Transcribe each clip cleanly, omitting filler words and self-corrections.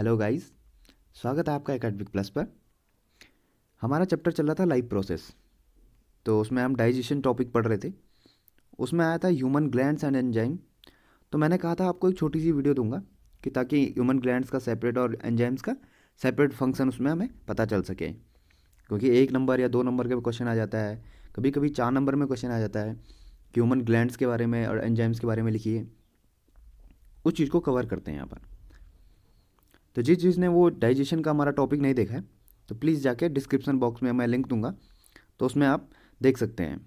Hello guys, स्वागत है आपका एकेडमिक प्लस पर। हमारा चैप्टर चल रहा था लाइफ प्रोसेस। तो उसमें हम डाइजेशन टॉपिक पढ़ रहे थे। उसमें आया था ह्यूमन ग्लैंड्स एंड एंजाइम। तो मैंने कहा था आपको एक छोटी सी वीडियो दूंगा कि ताकि ह्यूमन ग्लैंड्स का सेपरेट और एंजाइम्स का सेपरेट फंक्शन उसमें हमें पता चल सके। क्योंकि 1 नंबर या 2 नंबर का क्वेश्चन आ जाता है, कभी कभी 4 नंबर में क्वेश्चन आ जाता है कि ह्यूमन ग्लैंड्स के बारे में और एंजाइम्स के बारे में लिखिए। उस चीज़ को कवर करते हैं यहाँ पर। तो जिस जिसने वो डाइजेशन का हमारा टॉपिक नहीं देखा है तो प्लीज़ जाके डिस्क्रिप्शन बॉक्स में मैं लिंक दूंगा, तो उसमें आप देख सकते हैं।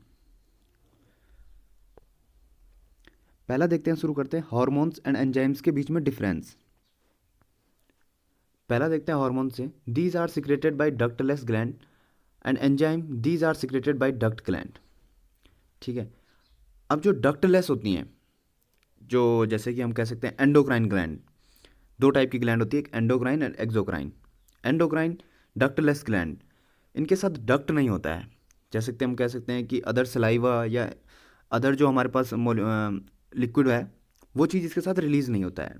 पहला देखते हैं, शुरू करते हैं हार्मोन्स एंड एंजाइम्स के बीच में डिफरेंस। पहला देखते हैं हार्मोन से। These are secreted by ductless gland and enzyme these are secreted by duct gland. ठीक है। अब जो डक्टलेस होती हैं, जो जैसे कि हम कह सकते हैं एंडोक्राइन ग्लैंड, दो टाइप की ग्लैंड होती है, एक endocrine and exocrine. Endocrine ductless gland, इनके साथ डक्ट नहीं होता है। जैसे कि हम कह सकते हैं कि अदर सलाइवा या अदर जो हमारे पास लिक्विड है वो चीज़ इसके साथ रिलीज़ नहीं होता है।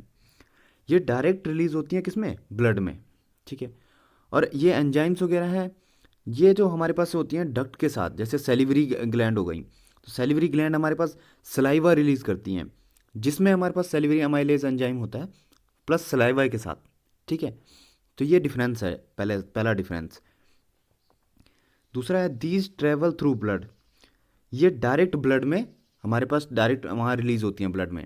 ये डायरेक्ट रिलीज़ होती है किसमें, ब्लड में। ठीक है। और ये एंजाइम्स वगैरह है, ये जो हमारे पास होती हैं डक्ट के साथ, जैसे सेलिवरी ग्लैंड हो गई। तो सेलिवरी ग्लैंड हमारे पास सलाइवा रिलीज़ करती हैं, जिसमें हमारे पास सेलिवरी अमाइलेज एंजाइम होता है प्लस सलाइवा के साथ। ठीक है। तो ये डिफरेंस है, पहला डिफरेंस। दूसरा है दीज ट्रेवल थ्रू ब्लड। ये डायरेक्ट ब्लड में हमारे पास डायरेक्ट वहाँ रिलीज़ होती हैं ब्लड में,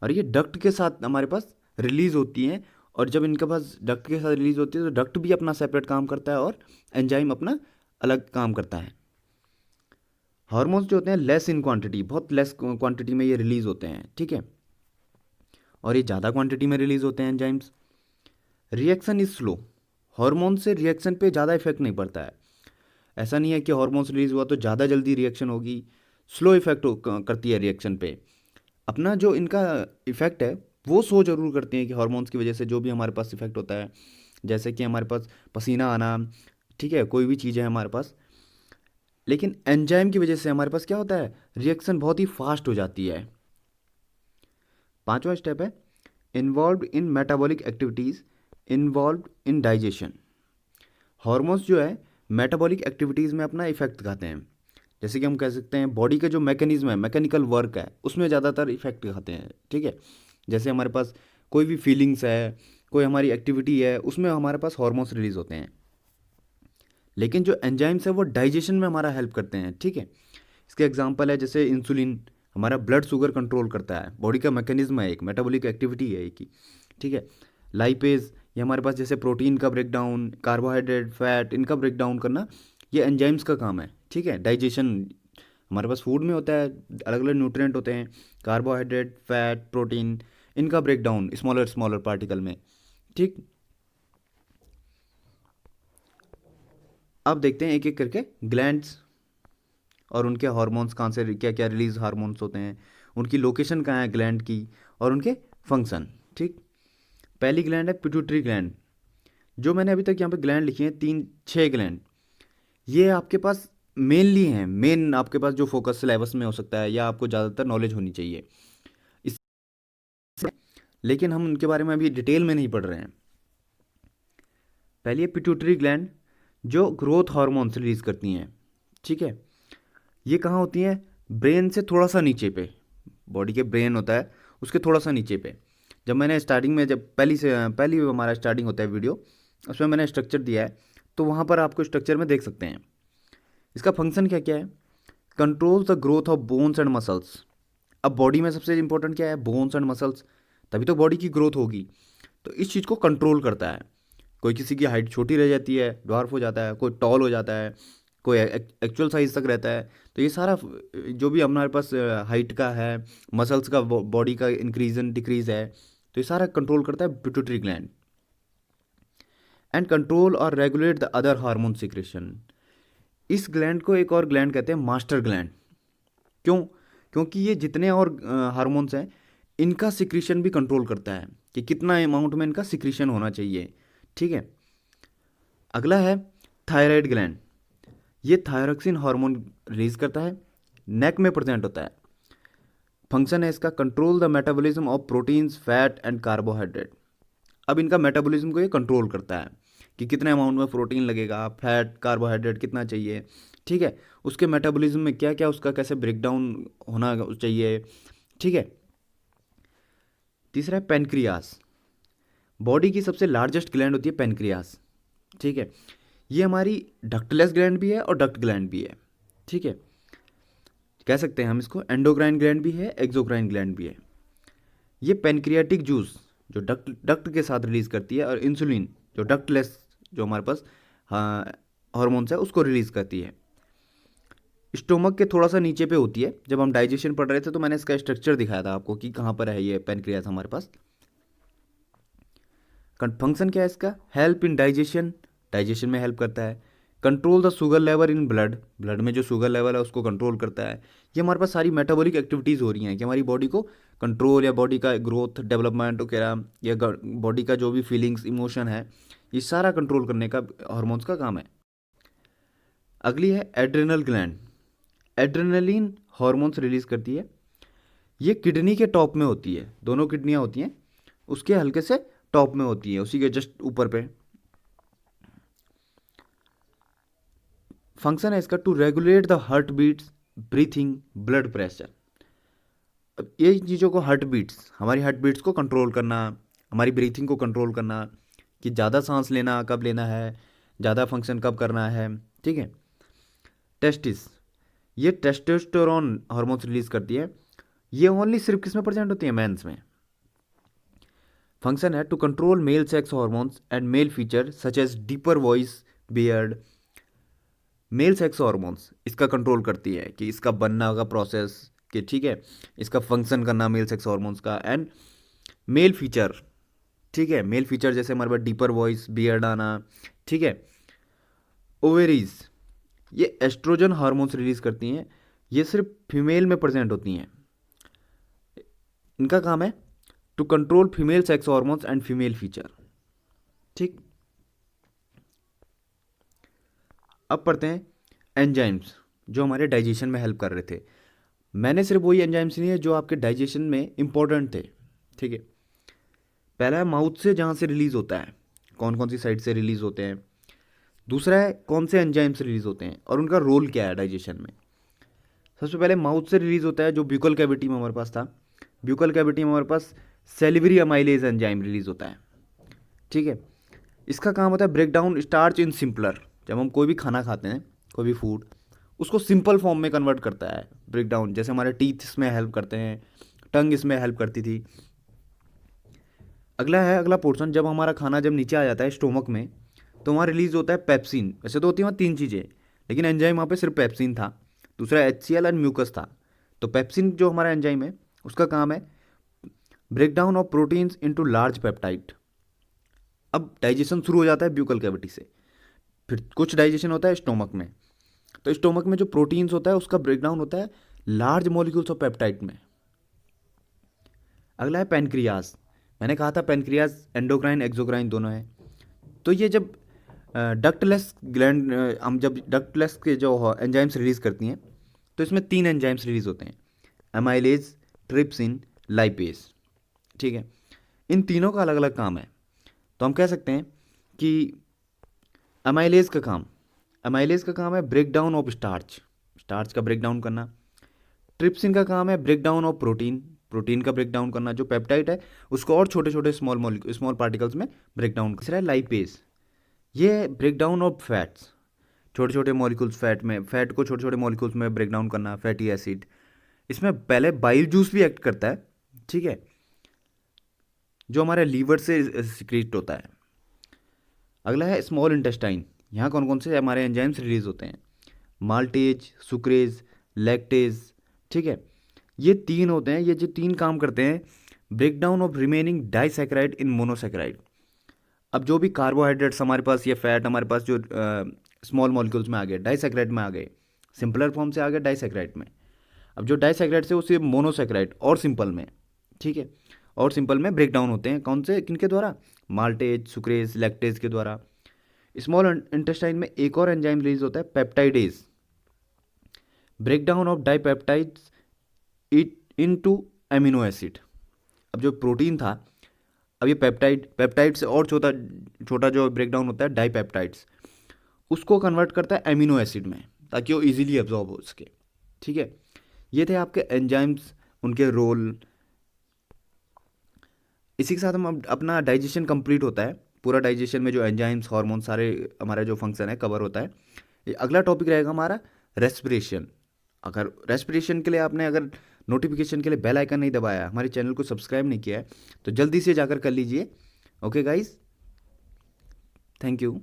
और ये डक्ट के साथ हमारे पास रिलीज़ होती हैं। और जब इनके पास डक्ट के साथ रिलीज़ होती है तो डक्ट भी अपना सेपरेट काम करता है और एंजाइम अपना अलग काम करता है। हार्मोन्स जो होते हैं लेस इन क्वांटिटी, बहुत लेस क्वांटिटी में ये रिलीज़ होते हैं। ठीक है। और ये ज़्यादा क्वांटिटी में रिलीज़ होते हैं enzymes. Reaction is slow. Hormone से रिएक्शन पे ज़्यादा इफेक्ट नहीं पड़ता है। ऐसा नहीं है कि हार्मोन्स रिलीज हुआ तो ज़्यादा जल्दी रिएक्शन होगी, स्लो इफेक्ट करती है रिएक्शन पे। अपना जो इनका इफेक्ट है वो शो जरूर करती हैं कि हार्मोन्स की वजह से जो भी हमारे पास इफेक्ट होता है, जैसे कि हमारे पास पसीना आना, ठीक है, कोई भी चीज़ है हमारे पास। लेकिन एंजाइम की वजह से हमारे पास क्या होता है, रिएक्शन बहुत ही फास्ट हो जाती है। पांचवा स्टेप है involve in metabolic activities involve in digestion. Hormones जो है मेटाबॉलिक एक्टिविटीज़ में अपना इफेक्ट दिखाते हैं। जैसे कि हम कह सकते हैं बॉडी का जो मैकेनिज्म है, मैकेनिकल वर्क है, उसमें ज़्यादातर इफेक्ट दिखाते हैं। ठीक है। जैसे हमारे पास कोई भी फीलिंग्स है, कोई हमारी एक्टिविटी है, उसमें हमारे पास हार्मोन्स रिलीज होते हैं। लेकिन जो एंजाइम्स है वो डाइजेशन में हमारा हेल्प करते हैं। ठीक है। इसके एग्जांपल है जैसे इंसुलिन हमारा ब्लड शुगर कंट्रोल करता है, बॉडी का मैकेनिज्म है, एक मेटाबॉलिक एक्टिविटी है एक ही। ठीक है। लाइपेज, ये हमारे पास जैसे प्रोटीन का ब्रेकडाउन, कार्बोहाइड्रेट, फैट, इनका ब्रेकडाउन करना, ये एंजाइम्स का काम है। ठीक है। डाइजेशन हमारे पास फूड में होता है, अलग अलग न्यूट्रिएंट होते हैं, कार्बोहाइड्रेट, फैट, प्रोटीन, इनका ब्रेकडाउन स्मॉलर स्मॉलर पार्टिकल में। ठीक। अब देखते हैं एक एक करके ग्लैंड्स और उनके हार्मोन्स कहाँ से, क्या क्या रिलीज हार्मोन्स होते हैं, उनकी लोकेशन कहाँ है ग्लैंड की, और उनके फंक्शन। ठीक। पहली ग्लैंड है पिट्यूटरी ग्लैंड। जो मैंने अभी तक यहाँ पे ग्लैंड लिखी हैं, 6 ग्लैंड, ये आपके पास मेनली हैं, मेन आपके पास जो फोकस सिलेबस में हो सकता है या आपको ज़्यादातर नॉलेज होनी चाहिए इस, लेकिन हम उनके बारे में अभी डिटेल में नहीं पढ़ रहे हैं। पहली है पिट्यूटरी ग्लैंड, जो ग्रोथ हार्मोन्स रिलीज करती हैं। ठीक है। ये कहाँ होती हैं, ब्रेन से थोड़ा सा नीचे पे, बॉडी के ब्रेन होता है उसके थोड़ा सा नीचे पे। जब मैंने स्टार्टिंग में, जब पहली हमारा स्टार्टिंग होता है वीडियो, उसमें मैंने स्ट्रक्चर दिया है, तो वहाँ पर आपको स्ट्रक्चर में देख सकते हैं। इसका फंक्शन क्या क्या है, control the growth of bones and muscles. अब बॉडी में सबसे इंपॉर्टेंट क्या है, बोन्स एंड मसल्स, तभी तो बॉडी की ग्रोथ होगी। तो इस चीज़ को कंट्रोल करता है। कोई किसी की हाइट छोटी रह जाती है, ड्वार्फ हो जाता है, कोई टॉल हो जाता है, कोई एक्चुअल साइज तक रहता है। तो ये सारा जो भी हमारे पास हाइट का है, मसल्स का, बॉडी का इंक्रीज एंड डिक्रीज है, तो ये सारा कंट्रोल करता है पिट्यूटरी ग्लैंड। एंड कंट्रोल और regulate the other hormone secretion. इस ग्लैंड को एक और ग्लैंड कहते हैं मास्टर ग्लैंड। क्यों, क्योंकि ये जितने और हार्मोन्स हैं इनका सिक्रीशन भी कंट्रोल करता है कि कितना अमाउंट में इनका सिक्रीशन होना चाहिए। ठीक है। अगला है थायराइड ग्लैंड। ये थायरोक्सिन हार्मोन रिलीज करता है, नेक में प्रेजेंट होता है। फंक्शन है इसका control the metabolism of proteins, fat and carbohydrate. अब इनका मेटाबॉलिज्म को ये कंट्रोल करता है कि कितने अमाउंट में प्रोटीन लगेगा, फैट, कार्बोहाइड्रेट कितना चाहिए, ठीक है, उसके मेटाबॉलिज्म में क्या क्या उसका कैसे ब्रेकडाउन होना चाहिए, ठीक है। तीसरा है पेनक्रियास। बॉडी की सबसे लार्जेस्ट ग्लैंड होती है पेनक्रियास, ठीक है। ये हमारी डक्टलेस ग्लैंड भी है और डक्ट ग्लैंड भी है, ठीक है। कह सकते हैं हम इसको एंडोक्राइन ग्लैंड भी है, एक्सोक्राइन ग्लैंड भी है। ये पेनक्रियाटिक जूस जो डक्ट के साथ रिलीज करती है, और इंसुलिन जो डक्टलेस जो हमारे पास हार्मोन्स है उसको रिलीज करती है। स्टोमक के थोड़ा सा नीचे पे होती है। जब हम डाइजेशन पढ़ रहे थे तो मैंने इसका स्ट्रक्चर दिखाया था आपको कि कहाँ पर है ये पेनक्रियास हमारे पास। फंक्शन क्या है इसका? हेल्प इन डाइजेशन, डाइजेशन में हेल्प करता है। Control the sugar level in blood, blood में जो शुगर लेवल है उसको कंट्रोल करता है। ये हमारे पास सारी मेटाबॉलिक एक्टिविटीज़ हो रही हैं कि हमारी बॉडी को कंट्रोल, या बॉडी का ग्रोथ डेवलपमेंट वगैरह, या बॉडी का जो भी फीलिंग्स इमोशन है, ये सारा कंट्रोल करने का हार्मोन्स का काम है। अगली है adrenal gland. Adrenaline hormones release करती है। ये किडनी के टॉप में होती है, दोनों किडनियाँ होती हैं, उसके हल्के से टॉप में होती है, उसी के जस्ट ऊपर पे। फंक्शन है इसका to regulate the heart beats, breathing, blood pressure. अब ये चीज़ों को, हार्ट बीट्स, हमारी हार्ट बीट्स को कंट्रोल करना, हमारी ब्रीथिंग को कंट्रोल करना कि ज़्यादा सांस लेना कब लेना है, ज़्यादा फंक्शन कब करना है, ठीक है। टेस्टिस, ये टेस्टोस्टेरोन हार्मोन्स रिलीज करती है। ये ओनली सिर्फ किस में प्रेजेंट होती है? मेंस में। फंक्शन है to control male sex hormones and male feature such as deeper voice, beard. Male sex hormones इसका कंट्रोल करती है कि इसका बनना का प्रोसेस, कि ठीक है, इसका फंक्शन करना मेल सेक्स हार्मोन्स का, एंड मेल फीचर, ठीक है, मेल फीचर जैसे हमारे पास डीपर वॉइस, बियर्ड आना, ठीक है। ओवेरीज, ये एस्ट्रोजन हार्मोन्स रिलीज करती हैं। ये सिर्फ फीमेल में प्रेजेंट होती हैं। इनका काम है to control female sex hormones and female feature, ठीक। अब पढ़ते हैं एंजाइम्स जो हमारे डाइजेशन में हेल्प कर रहे थे। मैंने सिर्फ वही एंजाइम्स लिए जो आपके डाइजेशन में इंपॉर्टेंट थे, ठीक है। पहला है माउथ से, जहाँ से रिलीज होता है, कौन कौन सी साइड से रिलीज होते हैं। दूसरा है कौन से एंजाइम्स रिलीज होते हैं और उनका रोल क्या है डाइजेशन में। सबसे पहले माउथ से रिलीज होता है, जो ब्यूकल कैविटी में हमारे पास था। ब्यूकल कैविटी में हमारे पास सेलिवरी अमाइलेज एंजाइम रिलीज होता है, ठीक है। इसका काम होता है break down starch in simpler. जब हम कोई भी खाना खाते हैं, कोई भी फूड, उसको सिंपल फॉर्म में कन्वर्ट करता है ब्रेक डाउन। जैसे हमारे टीथ इसमें हेल्प करते हैं, टंग इसमें हेल्प करती थी। अगला पोर्शन, जब हमारा खाना जब नीचे आ जाता है स्टोमक में, तो वहाँ रिलीज होता है पेप्सिन। वैसे तो होती है वहाँ 3 चीज़ें, लेकिन एंजाइम वहाँ पे सिर्फ पेप्सिन था। दूसरा HCl एंड म्यूकस था। तो पेप्सिन जो हमारा एंजाइम है, उसका काम है break down of proteins into large peptide. अब डाइजेशन शुरू हो जाता है ब्यूकल कैविटी से, फिर कुछ डाइजेशन होता है स्टोमक में। तो स्टोमक में जो प्रोटीन्स होता है उसका ब्रेकडाउन होता है लार्ज मॉलिक्यूल्स ऑफ पेप्टाइड में। अगला है पेनक्रियास। मैंने कहा था पेनक्रियास एंडोक्राइन एक्सोक्राइन दोनों है। तो ये जब डक्टलेस ग्लैंड, हम जब डक्टलेस के जो एंजाइम्स रिलीज करती हैं, तो इसमें 3 एंजाइम्स रिलीज होते हैं, एमाइलेज, ट्रिप्सिन, लाइपेज, ठीक है। इन तीनों का अलग अलग काम है। तो हम कह सकते हैं कि अमाइलेज का काम है break down of starch, starch का ब्रेक डाउन करना। ट्रिप्सिन का काम है break down of protein, protein का ब्रेक डाउन करना, जो पेप्टाइड है उसको और छोटे छोटे स्मॉल पार्टिकल्स में ब्रेक डाउन। तीसरा है लाइपेज, ये ब्रेक डाउन ऑफ फैट्स, छोटे छोटे मॉलिक्यूल्स फैट को छोटे छोटे मॉलिक्यूल्स में ब्रेक डाउन करना, फैटी एसिड। इसमें पहले बाइल जूस भी एक्ट करता है, ठीक है, जो हमारे लीवर से सिक्रीट होता है। अगला है स्मॉल इंटेस्टाइन। यहाँ कौन कौन से हमारे एंजाइम्स रिलीज होते हैं? माल्टेज, सुक्रेज, लैक्टेज, ठीक है। ये 3 होते हैं, ये जो 3 काम करते हैं break down of remaining disaccharide in monosaccharide. अब जो भी कार्बोहाइड्रेट्स हमारे पास, ये फैट हमारे पास जो स्मॉल मॉलिक्यूल्स में आ गए, डाइसैकेराइड में आ गए, सिंपलर फॉर्म से आ गए डाइसैकेराइड में। अब जो डाइसैकेराइड से उसे मोनोसैकेराइड और सिंपल में, ठीक है, और सिंपल में ब्रेक डाउन होते हैं। कौन से, किनके द्वारा? माल्टेज, सुक्रेज, लैक्टेज के द्वारा। स्मॉल इंटेस्टाइन में एक और एंजाइम रिलीज होता है peptidase, break down of dipeptides it into amino acid. अब जो प्रोटीन था अब ये पेप्टाइड से और छोटा छोटा जो ब्रेकडाउन होता है डाईपेप्टाइड्स, उसको कन्वर्ट करता है एमिनो एसिड में ताकि वो इजीली एब्जॉर्ब हो सके। ठीक है, ये थे आपके एंजाइम्स, उनके रोल। इसी के साथ हम अपना डाइजेशन कंप्लीट होता है। पूरा डाइजेशन में जो एंजाइम्स, हार्मोन, सारे हमारा जो फंक्शन है कवर होता है। ये अगला टॉपिक रहेगा हमारा रेस्पिरेशन। अगर रेस्पिरेशन के लिए आपने अगर नोटिफिकेशन के लिए बेल आइकन नहीं दबाया, हमारे चैनल को सब्सक्राइब नहीं किया है, तो जल्दी से जाकर कर लीजिए। Okay guys, thank you.